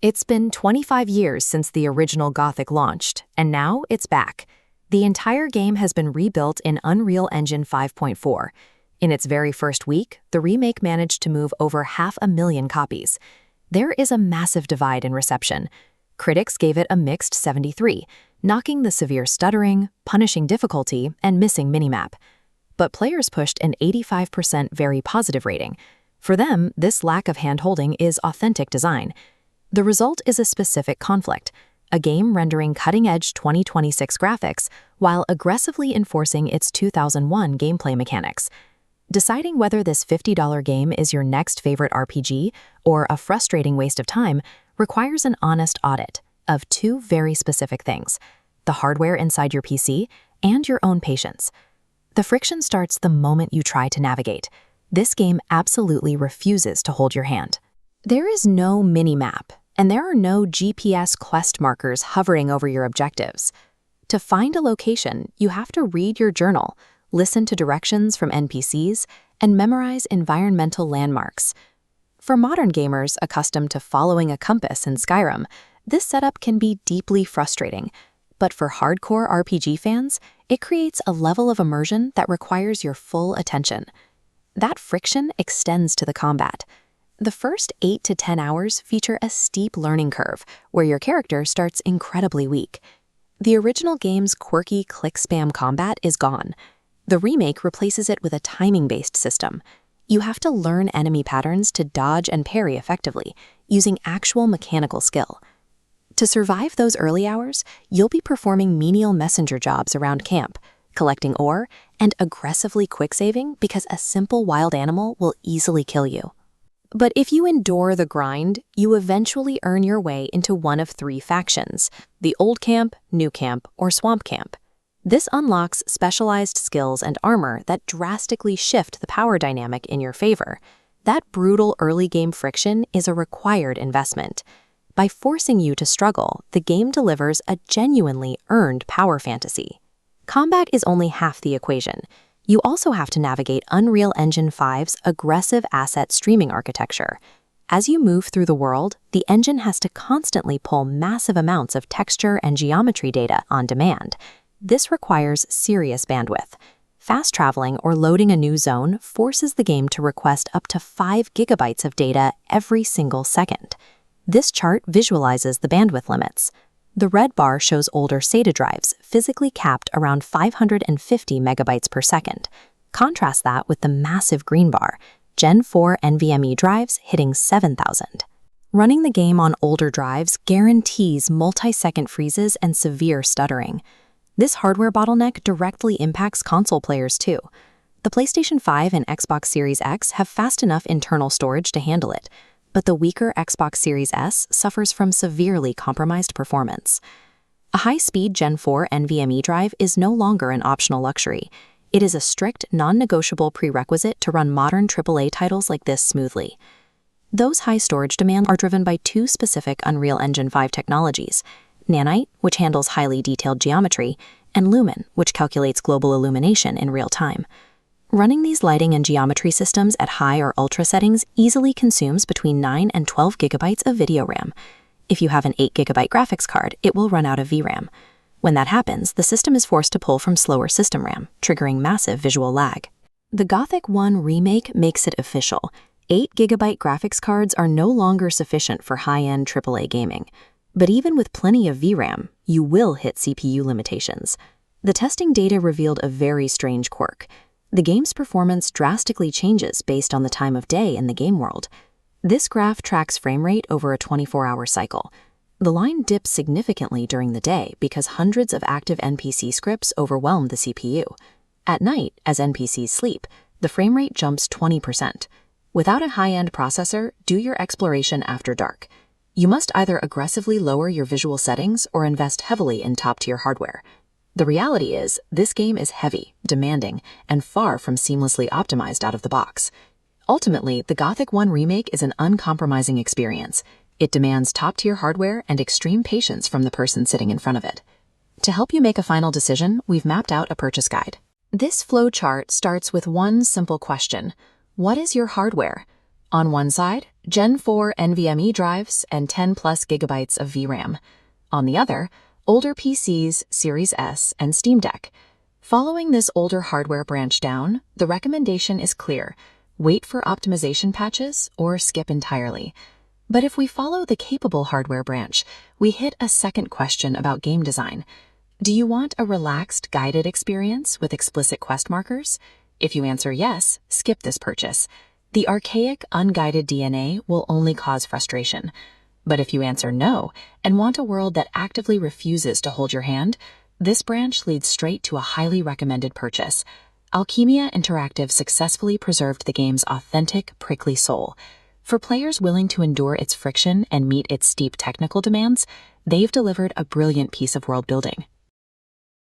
It's been 25 years since the original Gothic launched, and now it's back. The entire game has been rebuilt in Unreal Engine 5.4. In its very first week, the remake managed to move over 500,000 copies. There is a massive divide in reception. Critics gave it a mixed 73, knocking the severe stuttering, punishing difficulty, and missing minimap. But players pushed an 85% very positive rating. For them, this lack of hand-holding is authentic design. The result is a specific conflict, a game rendering cutting-edge 2026 graphics while aggressively enforcing its 2001 gameplay mechanics. Deciding whether this $50 game is your next favorite RPG or a frustrating waste of time requires an honest audit of two very specific things: the hardware inside your PC and your own patience. The friction starts the moment you try to navigate. This game absolutely refuses to hold your hand. There is no minimap, and there are no GPS quest markers hovering over your objectives. To find a location, you have to read your journal, listen to directions from NPCs, and memorize environmental landmarks. For modern gamers accustomed to following a compass in Skyrim, this setup can be deeply frustrating. But for hardcore RPG fans, it creates a level of immersion that requires your full attention. That friction extends to the combat. The first 8 to 10 hours feature a steep learning curve where your character starts incredibly weak. The original game's quirky click-spam combat is gone. The remake replaces it with a timing-based system. You have to learn enemy patterns to dodge and parry effectively, using actual mechanical skill. To survive those early hours, you'll be performing menial messenger jobs around camp, collecting ore, and aggressively quick-saving because a simple wild animal will easily kill you. But if you endure the grind, you eventually earn your way into one of three factions: the Old Camp, New Camp, or Swamp Camp. This unlocks specialized skills and armor that drastically shift the power dynamic in your favor. That brutal early game friction is a required investment. By forcing you to struggle, the game delivers a genuinely earned power fantasy. Combat is only half the equation. You also have to navigate Unreal Engine 5's aggressive asset streaming architecture. As you move through the world, the engine has to constantly pull massive amounts of texture and geometry data on demand. This requires serious bandwidth. Fast traveling or loading a new zone forces the game to request up to 5 gigabytes of data every single second. This chart visualizes the bandwidth limits. The red bar shows older SATA drives physically capped around 550 megabytes per second. Contrast that with the massive green bar, Gen 4 NVMe drives hitting 7,000. Running the game on older drives guarantees multi-second freezes and severe stuttering. This hardware bottleneck directly impacts console players too. The PlayStation 5 and Xbox Series X have fast enough internal storage to handle it, but the weaker Xbox Series S suffers from severely compromised performance. A high-speed Gen 4 NVMe drive is no longer an optional luxury. It is a strict, non-negotiable prerequisite to run modern AAA titles like this smoothly. Those high storage demands are driven by two specific Unreal Engine 5 technologies: Nanite, which handles highly detailed geometry, and Lumen, which calculates global illumination in real time. Running these lighting and geometry systems at high or ultra settings easily consumes between 9 and 12 gigabytes of video RAM. If you have an 8 gigabyte graphics card, it will run out of VRAM. When that happens, the system is forced to pull from slower system RAM, triggering massive visual lag. The Gothic 1 remake makes it official. 8 gigabyte graphics cards are no longer sufficient for high-end AAA gaming. But even with plenty of VRAM, you will hit CPU limitations. The testing data revealed a very strange quirk. The game's performance drastically changes based on the time of day in the game world. This graph tracks frame rate over a 24-hour cycle. The line dips significantly during the day because hundreds of active NPC scripts overwhelm the CPU. At night, as NPCs sleep, the frame rate jumps 20%. Without a high-end processor, do your exploration after dark. You must either aggressively lower your visual settings or invest heavily in top-tier hardware. The reality is, this game is heavy, demanding, and far from seamlessly optimized out of the box. Ultimately, the Gothic 1 remake is an uncompromising experience. It demands top-tier hardware and extreme patience from the person sitting in front of it. To help you make a final decision, we've mapped out a purchase guide. This flowchart starts with one simple question: what is your hardware? On one side, Gen 4 NVMe drives and 10 plus gigabytes of VRAM. On the other, older PCs, Series S, and Steam Deck. Following this older hardware branch down, the recommendation is clear: wait for optimization patches or skip entirely. But if we follow the capable hardware branch, we hit a second question about game design. Do you want a relaxed, guided experience with explicit quest markers? If you answer yes, skip this purchase. The archaic, unguided DNA will only cause frustration. But if you answer no and want a world that actively refuses to hold your hand, this branch leads straight to a highly recommended purchase. Alchemia Interactive successfully preserved the game's authentic, prickly soul. For players willing to endure its friction and meet its steep technical demands, they've delivered a brilliant piece of world building.